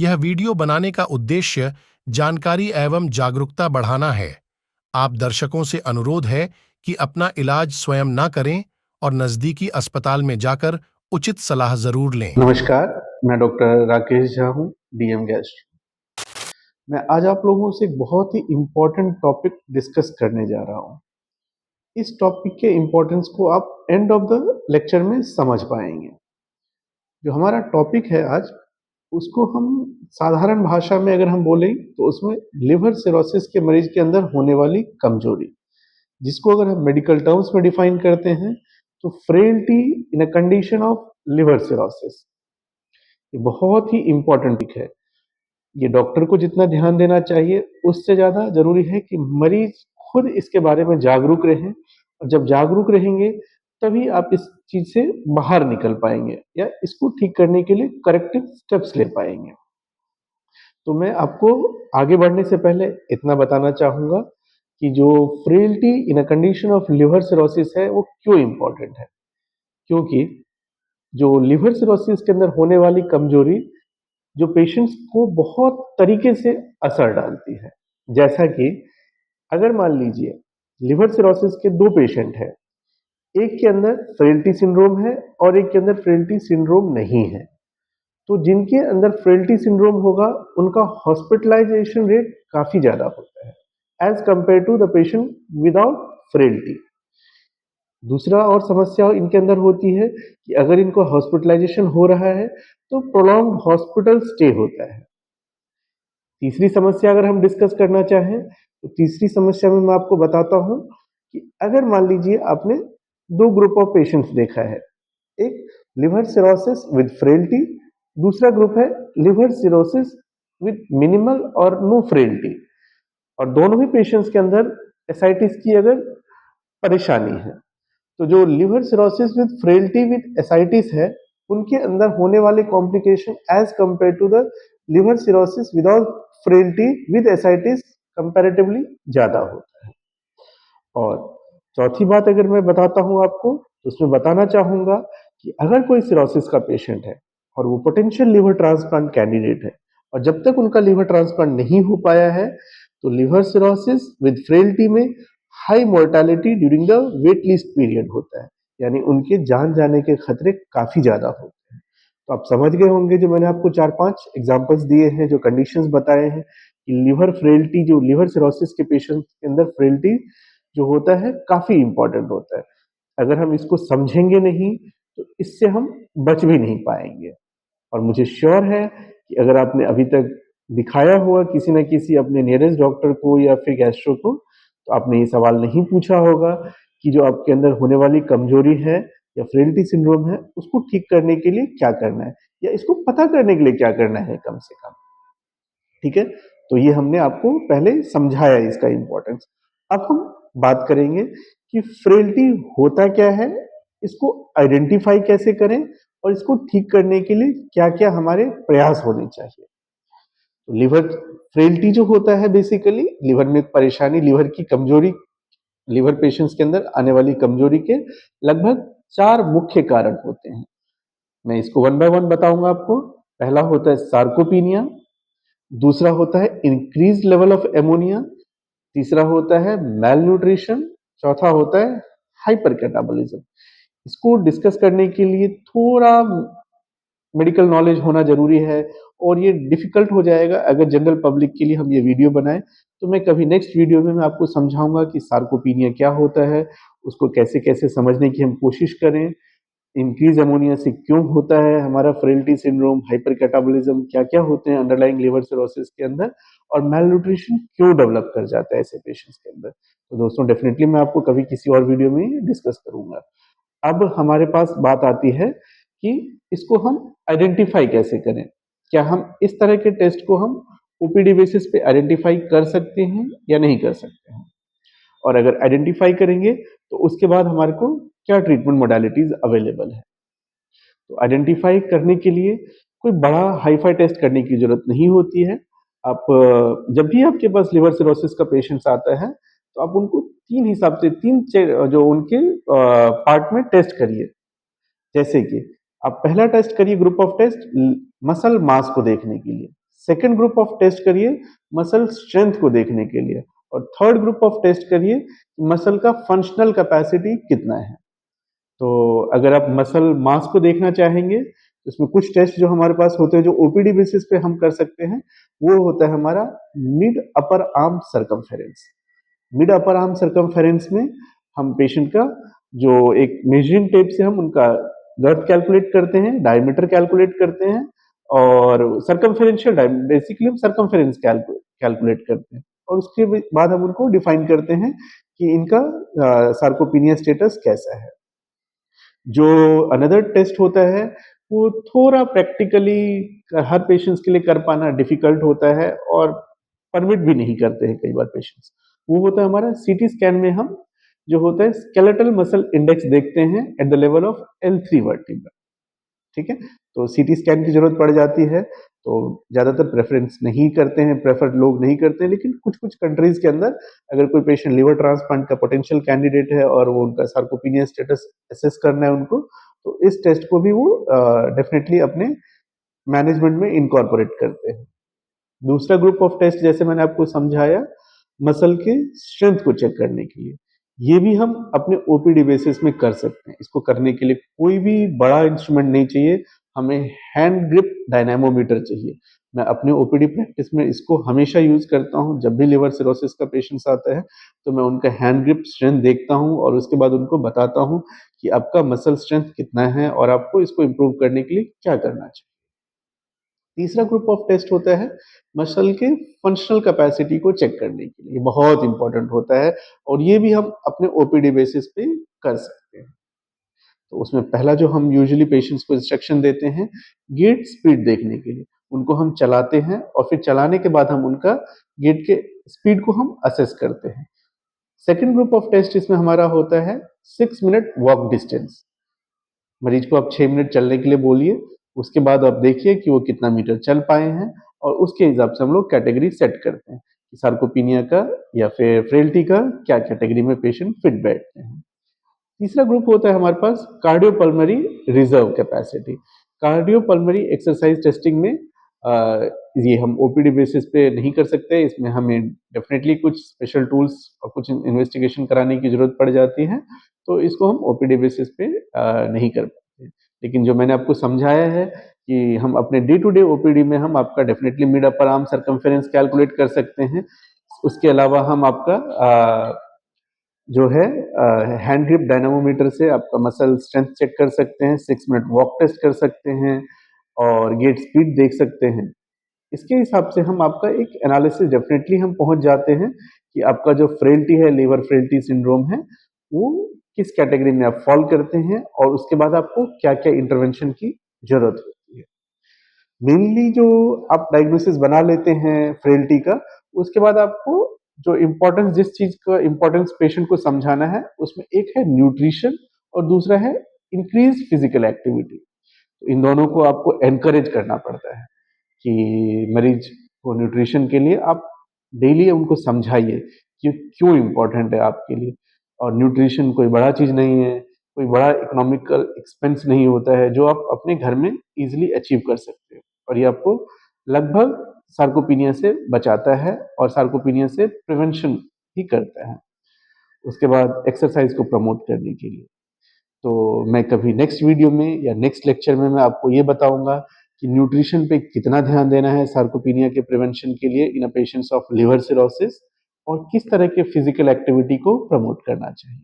यह वीडियो बनाने का उद्देश्य जानकारी एवं जागरूकता बढ़ाना है। आप दर्शकों से अनुरोध है कि अपना इलाज स्वयं ना करें और नजदीकी अस्पताल में जाकर उचित सलाह जरूर लें। नमस्कार, मैं डॉक्टर राकेश झा हूँ, डीएम गैस्ट्रो। मैं आज आप लोगों से एक बहुत ही इम्पोर्टेंट टॉपिक डिस्कस करने जा रहा हूँ। इस टॉपिक के इम्पोर्टेंस को आप एंड ऑफ द लेक्चर में समझ पाएंगे। जो हमारा टॉपिक है आज, उसको हम साधारण भाषा में अगर हम बोलें तो उसमें लिवर सिरोसिस के मरीज के अंदर होने वाली कमजोरी, जिसको अगर हम मेडिकल टर्म्स में डिफाइन करते हैं तो frailty in a condition of liver cirrhosis. ये बहुत ही इम्पोर्टेंट टॉपिक है। ये डॉक्टर को जितना ध्यान देना चाहिए उससे ज़्यादा ज़रूरी है कि मरीज खुद इसके बारे में जागरूक रहें, और जब जागरूक रहेंगे तभी आप इस चीज़ से बाहर निकल पाएंगे या इसको ठीक करने के लिए करेक्टिव स्टेप्स ले पाएंगे। तो मैं आपको आगे बढ़ने से पहले इतना बताना चाहूँगा कि जो frailty in a condition of liver cirrhosis है वो क्यों इम्पोर्टेंट है। क्योंकि जो लिवर सिरोसिस के अंदर होने वाली कमजोरी जो पेशेंट्स को बहुत तरीके से असर डालती है। जैसा कि अगर मान लीजिए लिवर सिरोसिस के दो पेशेंट हैं, एक के अंदर फ्रेलिटी सिंड्रोम है और एक के अंदर फ्रेलिटी सिंड्रोम नहीं है, तो जिनके अंदर फ्रेलिटी सिंड्रोम होगा उनका हॉस्पिटलाइजेशन रेट काफी ज्यादा होता है as compare to the patient without frailty. दूसरा और समस्या इनके अंदर होती है कि अगर इनको हॉस्पिटलाइजेशन हो रहा है तो प्रोलॉन्ग्ड हॉस्पिटल स्टे होता है। तीसरी समस्या अगर हम डिस्कस करना चाहें तो तीसरी समस्या में मैं आपको बताता हूं कि अगर मान लीजिए आपने दो ग्रुप ऑफ पेशेंट्स देखा है, एक लिवर सिरोसिस विद फ्रेलिटी, दूसरा ग्रुप है लिवर सिरोसिस विद मिनिमल और नो फ्रेलिटी, और दोनों ही पेशेंट्स के अंदर एसाइटिस की अगर परेशानी है, तो जो liver cirrhosis with frailty with ascites है उनके अंदर होने वाले complication as compare to the liver cirrhosis without frailty with ascites comparatively ज्यादा होता है। और चौथी बात अगर मैं बताता हूं आपको तो उसमें बताना चाहूंगा कि अगर कोई सिरोसिस का पेशेंट है और वो पोटेंशियल लिवर ट्रांसप्लांट कैंडिडेट है और जब तक उनका लिवर ट्रांसप्लांट नहीं हो पाया है तो लिवर सिरोसिस विद फ्रेलिटी में high mortality during the wait list period होता है, यानी उनके जान जाने के खतरे काफी ज्यादा होते हैं। तो आप समझ गए होंगे जो मैंने आपको 4-5 एग्जांपल्स दिए हैं, जो कंडीशंस बताए हैं कि लिवर फ्रेलिटी, जो लिवर सिरोसिस के पेशेंट के अंदर फ्रेलिटी जो होता है काफी इंपॉर्टेंट होता है। अगर हम इसको समझेंगे नहीं तो इससे हम बच भी नहीं पाएंगे। और मुझे श्योर है कि अगर आपने अभी तक दिखाया हुआ किसी न किसी अपने नियरेस्ट डॉक्टर को या फिर गैस्ट्रो को, तो आपने ये सवाल नहीं पूछा होगा कि जो आपके अंदर होने वाली कमजोरी है या फ्रेलिटी सिंड्रोम है उसको ठीक करने के लिए क्या करना है, या इसको पता करने के लिए क्या करना है कम से कम। ठीक है, तो ये हमने आपको पहले समझाया इसका इंपॉर्टेंस। अब हम बात करेंगे कि फ्रेलिटी होता क्या है, इसको आइडेंटिफाई कैसे करें और इसको ठीक करने के लिए क्या क्या हमारे प्रयास होने चाहिए। तो लिवर फ्रेलिटी जो होता है बेसिकली लिवर में परेशानी, लिवर की कमजोरी, लिवर पेशेंट्स के अंदर आने वाली कमजोरी के लगभग 4 मुख्य कारण होते हैं। मैं इसको वन बाय वन बताऊंगा आपको। पहला होता है सार्कोपीनिया, दूसरा होता है इंक्रीज लेवल ऑफ एमोनिया, तीसरा होता है मेल न्यूट्रिशन, चौथा होता है हाइपर कैटाबॉलिज्म। इसको डिस्कस करने के लिए थोड़ा मेडिकल नॉलेज होना जरूरी है और ये डिफिकल्ट हो जाएगा अगर जनरल पब्लिक के लिए हम ये वीडियो बनाएं। तो मैं कभी नेक्स्ट वीडियो में मैं आपको समझाऊंगा कि सार्कोपीनिया क्या होता है, उसको कैसे कैसे समझने की हम कोशिश करें, इंक्रीज अमोनिया से क्यों होता है हमारा फ्रेलिटी सिंड्रोम, हाइपर कैटाबॉलिज्म क्या क्या होते हैं अंडरलाइंग लिवर सिरोसिस के अंदर, और मेल न्यूट्रिशन क्यों डेवलप कर जाता है ऐसे पेशेंट्स के अंदर। तो दोस्तों डेफिनेटली मैं आपको कभी किसी और वीडियो में डिस्कस करूंगा। अब हमारे पास बात आती है कि इसको हम आइडेंटिफाई कैसे करें। क्या हम इस तरह के टेस्ट को हम ओपीडी बेसिस पे आइडेंटिफाई कर सकते हैं या नहीं कर सकते हैं, और अगर आइडेंटिफाई करेंगे तो उसके बाद हमारे को क्या ट्रीटमेंट मोडालिटीज अवेलेबल है। तो आइडेंटिफाई करने के लिए कोई बड़ा हाईफाई टेस्ट करने की जरूरत नहीं होती है। आप जब भी आपके पास लिवर सिरोसिस का पेशेंट्स आता है तो आप उनको तीन हिसाब से जो उनके पार्ट में टेस्ट करिए। जैसे कि आप पहला टेस्ट करिए group of test muscle mass को देखने के लिए, सेकेंड ग्रुप ऑफ टेस्ट करिए मसल स्ट्रेंथ को देखने के लिए, और थर्ड ग्रुप ऑफ टेस्ट करिए मसल का फंक्शनल कैपेसिटी कितना है। तो अगर आप मसल मास को देखना चाहेंगे तो इसमें कुछ टेस्ट जो हमारे पास होते हैं जो ओपीडी बेसिस पे हम कर सकते हैं, वो होता है हमारा mid upper arm circumference. Mid upper arm circumference में हम पेशेंट का जो एक मेजरिंग टेप से हम उनका गर्थ कैलकुलेट करते हैं, डायमीटर कैलकुलेट करते हैं, और सर्कमफेरेंशियल बेसिकली हम सर्कमफेरेंस कैलकुलेट करते हैं, और उसके बाद हम उनको डिफाइन करते हैं कि इनका सार्कोपिनिया स्टेटस कैसा है। जो अनदर टेस्ट होता है वो थोड़ा प्रैक्टिकली हर पेशेंट्स के लिए कर पाना डिफिकल्ट होता है, और परमिट भी नहीं करते हैं कई बार पेशेंट्स। वो होता है हमारा सीटी स्कैन में हम जो होता है स्केलेटल मसल इंडेक्स देखते हैं at the level of L3 vertebra. ठीक है, तो सीटी स्कैन की जरूरत पड़ जाती है, तो ज्यादातर प्रेफरेंस नहीं करते हैं, प्रेफर लोग नहीं करते हैं, लेकिन कुछ कुछ कंट्रीज के अंदर अगर कोई पेशेंट लिवर ट्रांसप्लांट का पोटेंशियल कैंडिडेट है और वो उनका सार्कोपिनिया स्टेटस असेस करना है उनको, तो इस टेस्ट को भी वो डेफिनेटली अपने मैनेजमेंट में इनकॉर्पोरेट करते हैं। दूसरा ग्रुप ऑफ टेस्ट जैसे मैंने आपको समझाया मसल के स्ट्रेंथ को चेक करने के लिए, ये भी हम अपने ओपीडी बेसिस में कर सकते हैं। इसको करने के लिए कोई भी बड़ा इंस्ट्रूमेंट नहीं चाहिए, हमें हैंड ग्रिप डायनामोमीटर चाहिए। मैं अपने ओपीडी प्रैक्टिस में इसको हमेशा यूज करता हूँ। जब भी लिवर सिरोसिस का पेशेंट्स आता है तो मैं उनका हैंड ग्रिप स्ट्रेंथ देखता हूँ और उसके बाद उनको बताता हूँ कि आपका मसल स्ट्रेंथ कितना है और आपको इसको इम्प्रूव करने के लिए क्या करना चाहिए। तीसरा ग्रुप ऑफ टेस्ट होता है मसल के फंक्शनल कैपेसिटी को चेक करने के लिए, बहुत इंपॉर्टेंट होता है, और ये भी हम अपने ओपीडी बेसिस पे कर सकते हैं। तो उसमें पहला जो हम यूजुअली पेशेंट्स को इंस्ट्रक्शन देते हैं गेट स्पीड देखने के लिए, उनको हम चलाते हैं और फिर चलाने के बाद हम उनका गेट के स्पीड को हम असेस करते हैं। सेकेंड ग्रुप ऑफ टेस्ट इसमें हमारा होता है 6 मिनट वॉक डिस्टेंस। मरीज को आप 6 मिनट चलने के लिए बोलिए, उसके बाद आप देखिए कि वो कितना मीटर चल पाए हैं, और उसके हिसाब से हम लोग कैटेगरी सेट करते हैं कि सार्कोपिनिया का या फिर फ्रेल्टी का क्या कैटेगरी में पेशेंट फिट बैठते हैं। तीसरा ग्रुप होता है हमारे पास कार्डियोपल्मरी रिजर्व कैपेसिटी। कार्डियोपल्मरी एक्सरसाइज टेस्टिंग में ये हम ओपीडी बेसिस पे नहीं कर सकते, इसमें हमें डेफिनेटली कुछ स्पेशल टूल्स और कुछ इन्वेस्टिगेशन कराने की जरूरत पड़ जाती है, तो इसको हम ओपीडी बेसिस पे नहीं कर पाते। लेकिन जो मैंने आपको समझाया है कि हम अपने डे टू डे ओपीडी में हम आपका definitely mid upper arm circumference calculate कर सकते हैं। उसके अलावा हम आपका जो है हैंड ग्रिप डायनामोमीटर से आपका मसल स्ट्रेंथ चेक कर सकते हैं, 6 मिनट वॉक टेस्ट कर सकते हैं, और गेट स्पीड देख सकते हैं। इसके हिसाब से हम आपका एक एनालिसिस डेफिनेटली हम पहुंच जाते हैं कि आपका जो फ्रेल्टी है, लिवर फ्रेल्टी सिंड्रोम है, वो किस कैटेगरी में आप फॉल करते हैं, और उसके बाद आपको क्या क्या इंटरवेंशन की जरूरत होती है। मेनली जो आप डायग्नोसिस बना लेते हैं फ्रेल्टी का, उसके बाद आपको जो इम्पोर्टेंस, जिस चीज का इम्पोर्टेंस पेशेंट को समझाना है, उसमें एक है न्यूट्रिशन और दूसरा है इंक्रीज फिजिकल एक्टिविटी। तो इन दोनों को आपको एनकरेज करना पड़ता है कि मरीज को न्यूट्रिशन के लिए आप डेली उनको समझाइए कि क्यों इम्पोर्टेंट है आपके लिए। और न्यूट्रिशन कोई बड़ा चीज नहीं है, कोई बड़ा इकोनॉमिकल एक्सपेंस नहीं होता है, जो आप अपने घर में इजिली अचीव कर सकते हो, और ये आपको लगभग सार्कोपिनिया से बचाता है और सार्कोपिनिया से प्रिवेंशन ही करता है। उसके बाद एक्सरसाइज को प्रमोट करने के लिए, तो मैं कभी नेक्स्ट वीडियो में या नेक्स्ट लेक्चर में मैं आपको ये बताऊंगा कि न्यूट्रिशन पे कितना ध्यान देना है सार्कोपिनिया के प्रिवेंशन के लिए इन अ पेशेंट्स ऑफ लिवर सिरोसिस, और किस तरह के फिजिकल एक्टिविटी को प्रमोट करना चाहिए।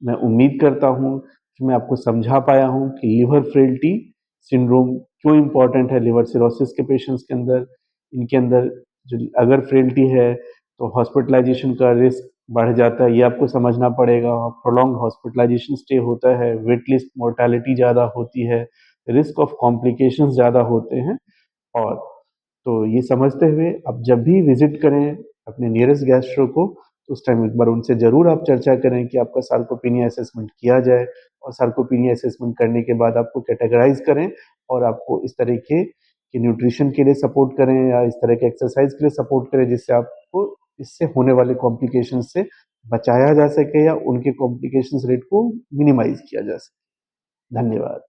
मैं उम्मीद करता हूँ कि मैं आपको समझा पाया हूँ कि लिवर फ्रेल्टी सिंड्रोम क्यों इम्पोर्टेंट है लिवर सिरोसिस के पेशेंट्स के अंदर। इनके अंदर जो अगर फ्रेल्टी है तो हॉस्पिटलाइजेशन का रिस्क बढ़ जाता है, ये आपको समझना पड़ेगा। प्रोलॉन्ग हॉस्पिटलाइजेशन स्टे होता है, वेट लिस्ट मोर्टेलिटी ज़्यादा होती है, रिस्क ऑफ कॉम्प्लिकेशंस ज़्यादा होते हैं। और तो ये समझते हुए आप जब भी विजिट करें अपने नियरेस्ट गैस्ट्रो को, तो उस टाइम एक बार उनसे ज़रूर आप चर्चा करें कि आपका सार्कोपिनिया असेसमेंट किया जाए, और सार्कोपिनिया असेसमेंट करने के बाद आपको कैटेगराइज करें और आपको इस तरीके के न्यूट्रिशन के लिए सपोर्ट करें या इस तरह के एक्सरसाइज के लिए सपोर्ट करें, जिससे आपको इससे होने वाले कॉम्प्लिकेशन से बचाया जा सके या उनके कॉम्प्लिकेशंस रेट को मिनिमाइज किया जा सके। धन्यवाद।